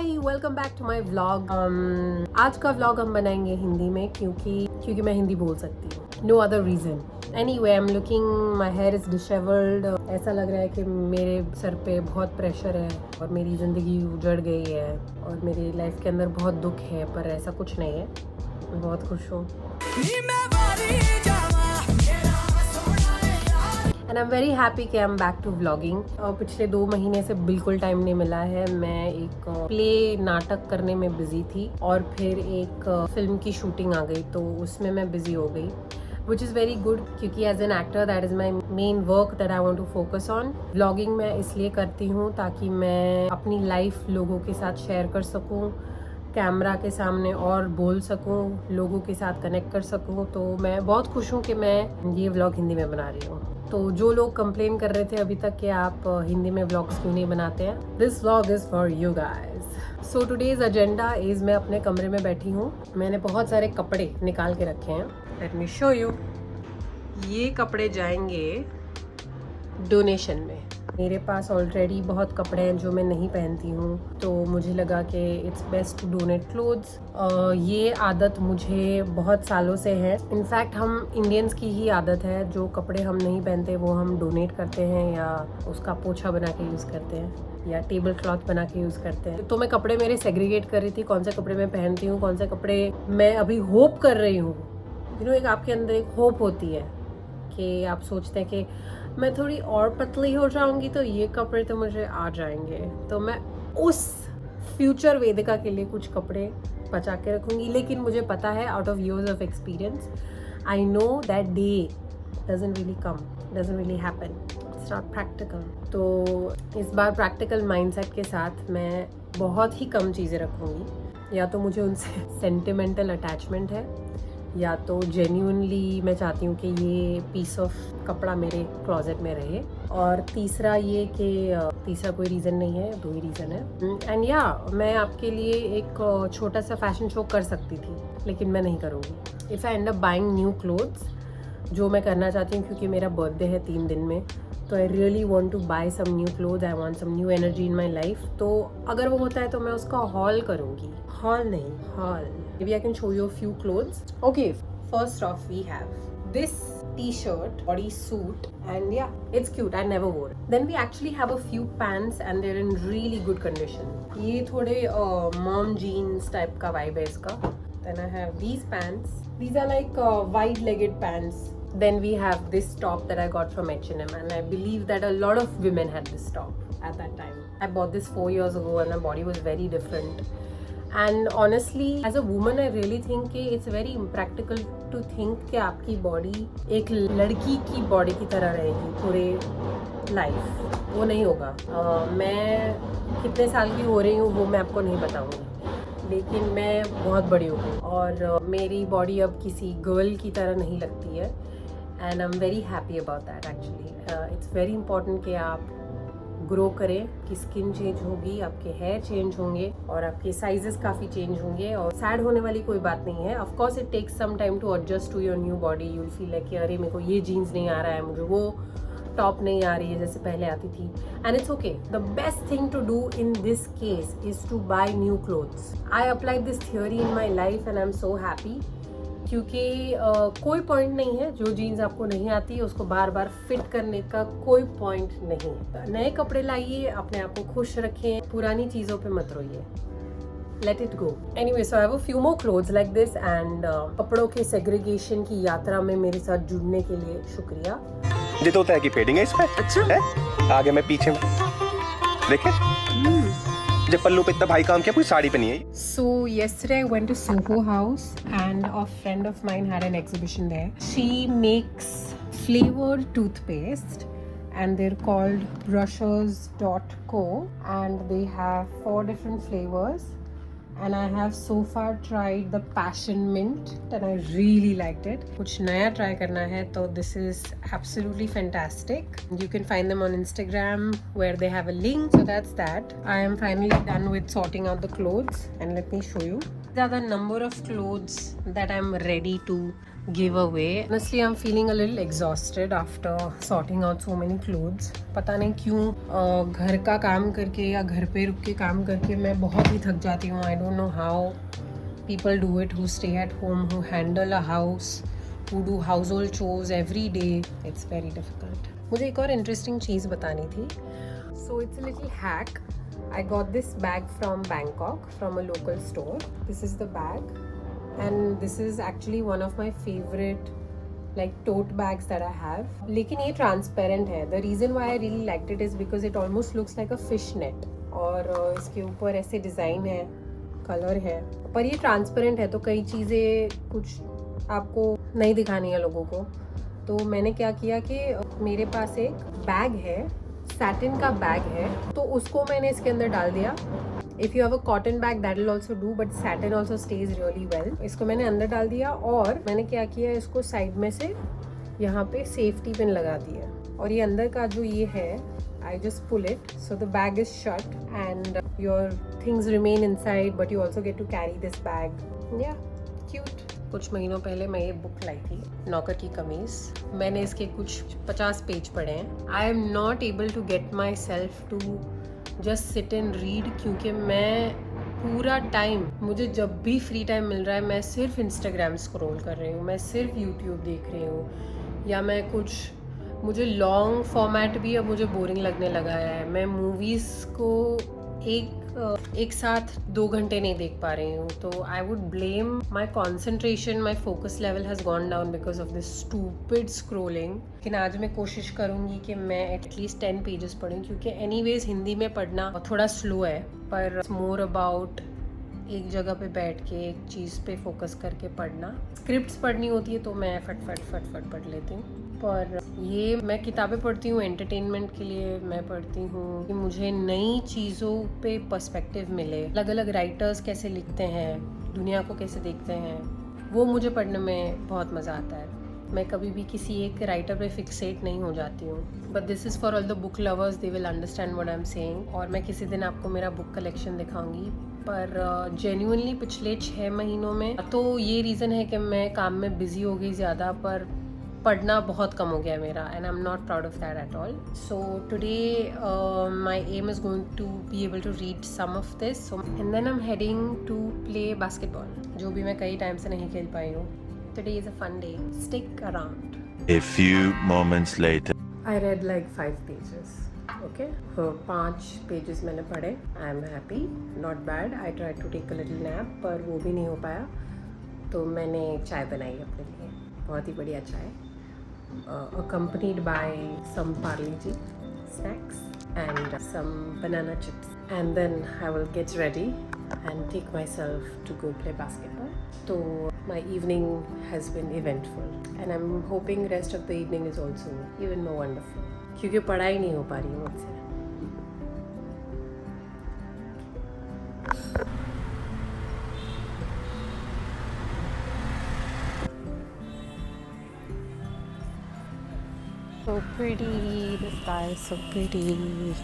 Hi welcome back to my vlog. आज का vlog हम बनाएंगे हिंदी में क्योंकि मैं हिंदी बोल सकती हूँ, no other reason. Anyway I am looking, my hair is dishevelled. ऐसा लग रहा है कि मेरे सर पे बहुत प्रेशर है और मेरी ज़िंदगी उजड़ गई है और मेरी लाइफ के अंदर बहुत दुख है, पर ऐसा कुछ नहीं है। मैं बहुत खुश हूँ and I am very happy कि I am back to vlogging. पिछले 2 महीने से बिल्कुल टाइम नहीं मिला है। मैं एक प्ले नाटक करने में बिजी थी और फिर एक फिल्म की शूटिंग आ गई, तो उसमें मैं बिजी हो गई, विच इज़ वेरी गुड क्योंकि as an actor that is my main work that I want to focus on. Vlogging मैं इसलिए करती हूँ ताकि मैं अपनी लाइफ लोगों के साथ शेयर कर सकूँ, कैमरा के सामने और बोल सकूं, लोगों के साथ कनेक्ट कर सकूं। तो मैं बहुत खुश हूं कि मैं ये व्लॉग हिंदी में बना रही हूं। तो जो लोग कंप्लेन कर रहे थे अभी तक कि आप हिंदी में व्लॉग्स क्यों नहीं बनाते हैं, this vlog is for you guys. So today's agenda is, मैं अपने कमरे में बैठी हूँ। मैंने बहुत सारे कपड़े निकाल के रखे हैं, लेट मी शो यू। ये कपड़े जाएंगे डोनेशन में। मेरे पास ऑलरेडी बहुत कपड़े हैं जो मैं नहीं पहनती हूँ, तो मुझे लगा कि it's best to donate clothes. ये आदत मुझे बहुत सालों से है। इनफैक्ट हम इंडियंस की ही आदत है, जो कपड़े हम नहीं पहनते वो हम डोनेट करते हैं या उसका पोछा बना के यूज़ करते हैं या टेबल क्लॉथ बना के यूज़ करते हैं। तो मैं कपड़े मेरे सेग्रीगेट कर रही थी, कौन से कपड़े मैं पहनती हूँ, कौन से कपड़े मैं अभी होप कर रही हूँ। एक आपके अंदर एक होप होती है कि आप सोचते हैं कि मैं थोड़ी और पतली हो जाऊंगी तो ये कपड़े तो मुझे आ जाएंगे, तो मैं उस फ्यूचर वेदिका के लिए कुछ कपड़े बचा के रखूंगी। लेकिन मुझे पता है, out of years of experience, I know that day doesn't really come, doesn't really happen, it's not practical. तो इस बार प्रैक्टिकल माइंडसेट के साथ मैं बहुत ही कम चीज़ें रखूंगी। या तो मुझे उनसे सेंटिमेंटल अटैचमेंट है, या तो जेन्युइनली मैं चाहती हूँ कि ये पीस ऑफ कपड़ा मेरे क्लोजेट में रहे। और तीसरा ये कि तीसरा कोई रीज़न नहीं है, 2 ही रीज़न है। एंड या मैं आपके लिए एक छोटा सा फैशन शो कर सकती थी, लेकिन मैं नहीं करूँगी। If I and up buying new clothes, जो मैं करना चाहती हूँ क्योंकि मेरा बर्थडे है 3 दिन में, तो I really want to buy some new cloth, I want some new energy in my life. तो अगर वो होता है तो मैं उसका हॉल करूँगी, हॉल नहीं hall. Maybe I can show you a few clothes. Okay, first off we have this t-shirt, body suit, and yeah, it's cute. I never wore it. Then we actually have a few pants and they're in really good condition. ये थोड़े mom jeans type का vibe है इसका. Then I have these pants. These are like wide-legged pants. Then we have this top that I got from H&M, and I believe that a lot of women had this top at that time. I bought this 4 years ago and my body was very different. And honestly, as a woman, I really think कि it's very impractical to think कि आपकी body एक लड़की की body की तरह रहेगी पूरे लाइफ। वो नहीं होगा। मैं कितने साल की हो रही हूँ वो मैं आपको नहीं बताऊँगी, लेकिन मैं बहुत बड़ी हो गई और मेरी बॉडी अब किसी गर्ल की तरह नहीं लगती है। And I am very happy about that actually. It's very important कि आप ग्रो करें, कि स्किन चेंज होगी, आपके हेयर चेंज होंगे और आपके साइजेस काफ़ी चेंज होंगे। और सैड होने वाली कोई बात नहीं है। Of course it takes some time to adjust to your new body. You will feel like कि अरे मेरे को ये जीन्स नहीं आ रहा है, मुझे वो टॉप नहीं आ रही है जैसे पहले आती थी। And it's okay. The best thing to do in this case is to buy new clothes. I applied this theory in my life and I am so happy, क्योंकि कोई पॉइंट नहीं है। जो जीन्स आपको नहीं आती है उसको बार बार फिट करने का कोई पॉइंट नहीं है। नए कपड़े लाइए, अपने आप को खुश रखें, पुरानी चीज़ों पे मत रोइए। Let it go. Anyway, so I have a few more clothes like this and कपड़ों के सेग्रीगेशन की यात्रा में मेरे साथ जुड़ने के लिए शुक्रिया। ये तो होता है कि फेडिंग है इसमें। अच्छा है, आगे में पीछे में देखें। जब पल्लू पे इतना भाई काम किया, कोई साड़ी पे नहीं है। So yesterday I went to Soho House and a friend of mine had an exhibition there. She makes flavored toothpaste and they're called Brushers.co and they have 4 different flavors. And I have so far tried the passion mint and I really liked it. कुछ नया try करना है तो this is absolutely fantastic. You can find them on Instagram where they have a link. So that's that. I am finally done with sorting out the clothes and let me show you. These are the number of clothes that I'm ready to giveaway. Honestly, I'm feeling a little exhausted after sorting out so many clothes. पता नहीं क्यों घर का काम करके या घर पे रुक के काम करके मैं बहुत ही थक जाती हूँ. I don't know how people do it who stay at home, who handle a house, who do household chores every day. It's very difficult. मुझे एक और interesting चीज़ बतानी थी. So it's a little hack. I got this bag from Bangkok from a local store. This is the bag. And this is actually one of my favorite like tote bags that I have. लेकिन ये transparent है. The reason why I really liked it is because it almost looks like a fish net. और इसके ऊपर ऐसे design है, color है. पर ये transparent है तो कई चीज़ें कुछ आपको नहीं दिखानी है लोगों को. तो मैंने क्या किया कि मेरे पास एक बैग है, सैटिन का बैग है, तो उसको मैंने इसके अंदर डाल दिया. If you have a cotton bag that will also do, but satin also stays really well. इसको मैंने अंदर डाल दिया और मैंने क्या किया, इसको साइड में से यहाँ पे सेफ्टी पिन लगा दिया. और ये अंदर का जो ये है, I just pull it, so the bag is shut and your things remain inside, but you also get to carry this bag. Yeah, cute. कुछ महीनों पहले मैं ये बुक लाई थी, नौकर की कमीज. मैंने इसके कुछ 50 पेज पढ़े हैं. I am not able to get myself to just sit and read, क्योंकि मैं पूरा टाइम, मुझे जब भी फ्री टाइम मिल रहा है मैं सिर्फ इंस्टाग्राम स्क्रॉल कर रही हूँ, मैं सिर्फ यूट्यूब देख रही हूँ, या मैं कुछ, मुझे लॉन्ग फॉर्मेट भी अब मुझे बोरिंग लगने लगा है. मैं मूवीज़ को एक साथ 2 घंटे नहीं देख पा रही हूँ. तो I would blame my concentration, my focus level has gone down because of this stupid scrolling. लेकिन आज मैं कोशिश करूँगी कि मैं एटलीस्ट 10 पेजेस पढूँ, क्योंकि एनीवेज हिंदी में पढ़ना थोड़ा स्लो है, पर मोर अबाउट एक जगह पे बैठ के एक चीज़ पे फोकस करके पढ़ना. स्क्रिप्ट्स पढ़नी होती है तो मैं फट पढ़ लेती हूँ, पर ये मैं किताबें पढ़ती हूँ एंटरटेनमेंट के लिए. मैं पढ़ती हूँ कि मुझे नई चीज़ों पे पर्सपेक्टिव मिले, अलग अलग राइटर्स कैसे लिखते हैं, दुनिया को कैसे देखते हैं, वो मुझे पढ़ने में बहुत मज़ा आता है. मैं कभी भी किसी एक राइटर पे फिक्सेट नहीं हो जाती हूँ. But this is for all the book lovers, they will understand what I am saying. और मैं किसी दिन आपको मेरा बुक कलेक्शन दिखाऊंगी. पर जेन्युइनली पिछले 6 महीनों में तो ये रीज़न है कि मैं काम में बिज़ी हो गई ज़्यादा, पर पढ़ना बहुत कम हो गया मेरा, and I am not proud of that at all. So today my aim is going to be able to read some of this, and then I am heading to play basketball, जो भी मैं कई time से नहीं खेल पाई हूँ. Today is a fun day. Stick around. A few moments later. I read like 5 pages. Okay. 5 pages मैंने पढ़े. I am happy. Not bad. I tried to take a little nap, पर वो भी नहीं हो पाया. तो मैंने चाय बनाई अपने लिए. बहुत ही बढ़िया चाय. Accompanied by some Parle-G snacks and some banana chips. And then I will get ready and take myself to go play basketball. So my evening has been eventful and I'm hoping rest of the evening is also even more wonderful, क्योंकि पढ़ाई नहीं हो पा रही है मुझसे. So pretty, the sky is so pretty.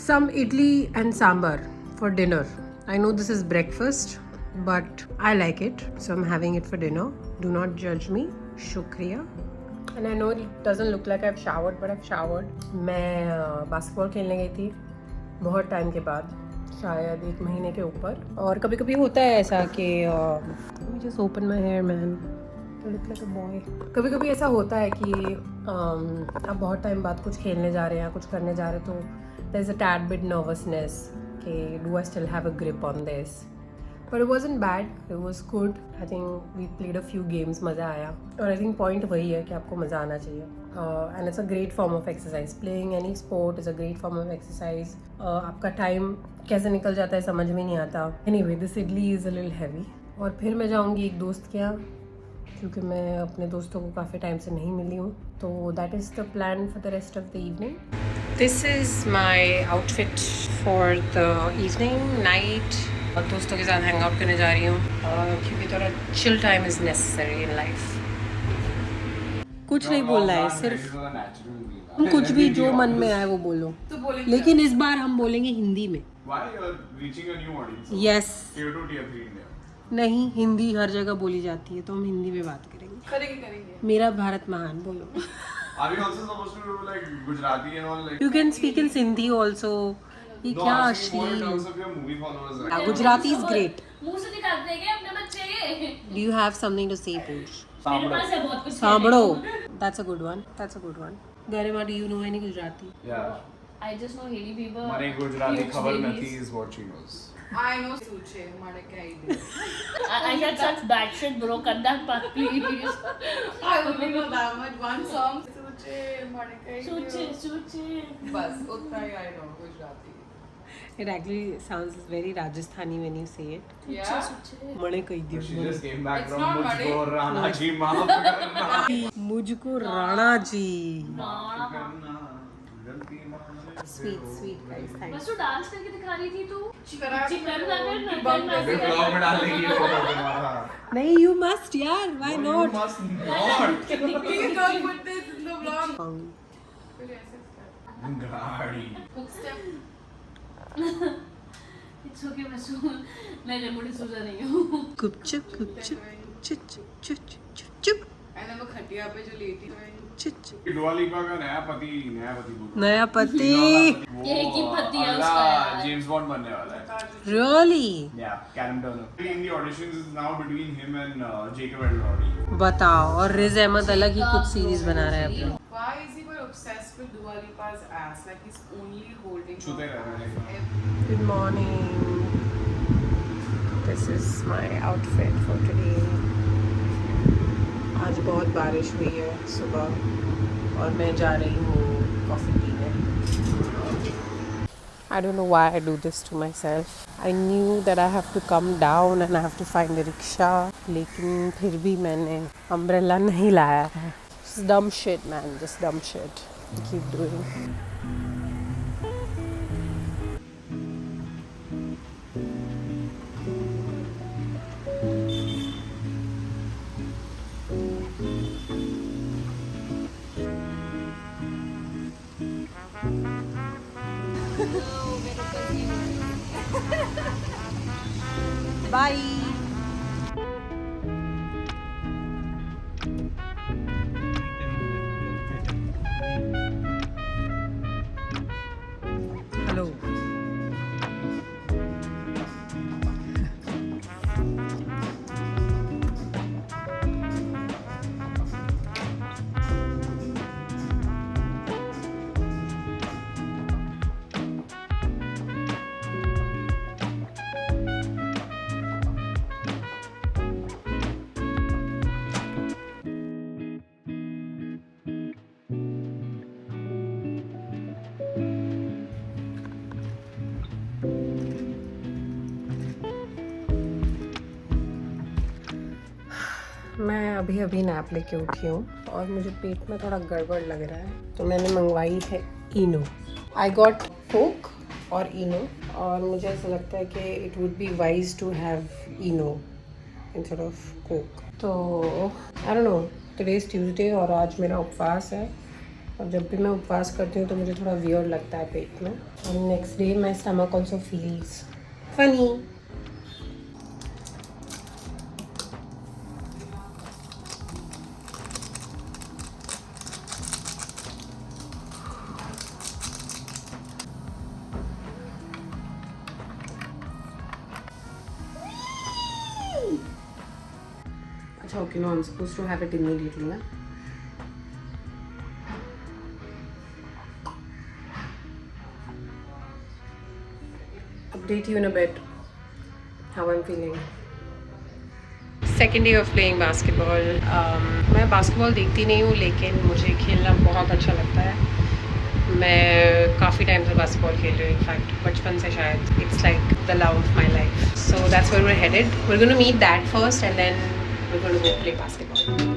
Some idli and sambar for dinner. I know this is breakfast, but I like it, so I'm having it for dinner. Do not judge me. Shukriya. And I know it doesn't look like I've showered, but I've showered. मैं basketball खेलने गई थी बहुत time के बाद, शायद 1 महीने के ऊपर. और कभी कभी होता है ऐसा कि just open my hair, man. Look like a boy. कभी कभी ऐसा होता है कि आप बहुत टाइम बाद कुछ खेलने जा रहे हैं, कुछ करने जा रहे हैं, तो there's a tad bit nervousness कि do I still have a grip on this. But it wasn't bad, it was good. I think we played a few games, मज़ा आया. और I think point वही है कि आपको मज़ा आना चाहिए. And it's a great form of exercise. Playing any sport is a great form of exercise. आपका टाइम कैसे निकल जाता है समझ में नहीं आता. Anyway, this idli is a little heavy. और फिर मैं जाऊँगी एक दोस्त के यहाँ, क्योंकि मैं अपने दोस्तों को काफ़ी टाइम से नहीं मिली हूँ. तो that is the plan for the rest of the evening. This is my outfit for the evening, night, और दोस्तों के साथ हैंग आउट करने जा रही हूँ क्योंकि थोड़ा chill time is necessary in life. कुछ नहीं बोलना है, सिर्फ कुछ भी जो मन में आए वो बोलो, लेकिन इस बार हम बोलेंगे हिंदी में। यस, नहीं, हिंदी हर जगह बोली जाती है तो हम हिंदी में बात करेंगे। मेरा भारत महान बोलो। You can speak in Sindhi also. ये क्या अश्लील। Gujarati is great. मुंह से निकालते हैं क्या अपने बच्चे? Do you have something to say पूछ? मेरे पास है बहुत कुछ। सांभड़ो, that's a good one, that's a good one. Garima, do you know any Gujarati? I just know Haley Bieber. મને ગુજરાતી ખબર નથી is what she knows. I know Suche, મને કઈ idea. I had such bad shit, bro. Cut that part, please. I only know that much. One song, Suche, મને કઈ Suche. बस उतना ही I know Gujarati. It actually sounds very Rajasthani when you say it. Yeah. मणे कही She दियो। just came back It's from not मुझको Mane. Rana ji माफ करना मुझको राणा जी। करना गलती मान स्वीट स्वीट गाइस, बस थैंक्स। तू डांस करके दिखा रही थी तू। चिकन चिकन फिर ब्लॉग में डालेगी वो तुम्हारा नहीं, you must यार, why You not? must not Please don't put this in the vlog. फिर ऐसे start. गाड़ी Hook step. It's okay, मैं रेमोडी सूजा नहीं हूँ। गुपचुप गुपचुप चुप चुप चुप चुप चुप And then वो खटिया पे जो लेटी हुई. चुप चुप। दुआ लिपा का नया पति बोल नया पति एक ही पति है उसका यार। जेम्स बॉन्ड बनने वाला है really? Yeah, Callum Turner. In the auditions is now between him and Jacob Elordi. बताओ, और रिज अहमद अलग ही कुछ सीरीज बना रहा है अपना। Why is he but obsessed with Dua Lipa's ass? Like he's only holding. छूते रह रहे हैं Good morning. This is my outfit for today. आज बहुत बारिश हुई है सुबह और मैं जा रही हूँ कॉफ़ी पीने। I don't know why I do this to myself. I knew that I have to come down and I have to find a rickshaw. लेकिन फिर भी मैंने umbrella नहीं लाया है. Just dumb shit, man. Just dumb shit. Keep doing. Bye. Hello. मैं अभी nap लेके उठी हूँ और मुझे पेट में थोड़ा गड़बड़ लग रहा है तो मैंने मंगवाई है इनो। आई गॉट कोक और इनो और मुझे ऐसा लगता है कि it would be wise to have Eno instead of Coke. तो I don't know, today is Tuesday और आज मेरा उपवास है और जब भी मैं उपवास करती हूँ तो मुझे थोड़ा वियर्ड लगता है पेट में और next day my stomach also feels funny. Okay, no, I'm supposed to have it immediately, na? Update you in a bit how I'm feeling. Second day of playing basketball. मैं बास्केटबॉल देखती नहीं हूँ लेकिन मुझे खेलना बहुत अच्छा लगता है। मैं काफ़ी टाइम से बास्केटबॉल खेल रही हूँ, इनफैक्ट बचपन से शायद। It's like the love of my life. So that's where we're headed. We're going to meet Dad first and then we're going to go play basketball.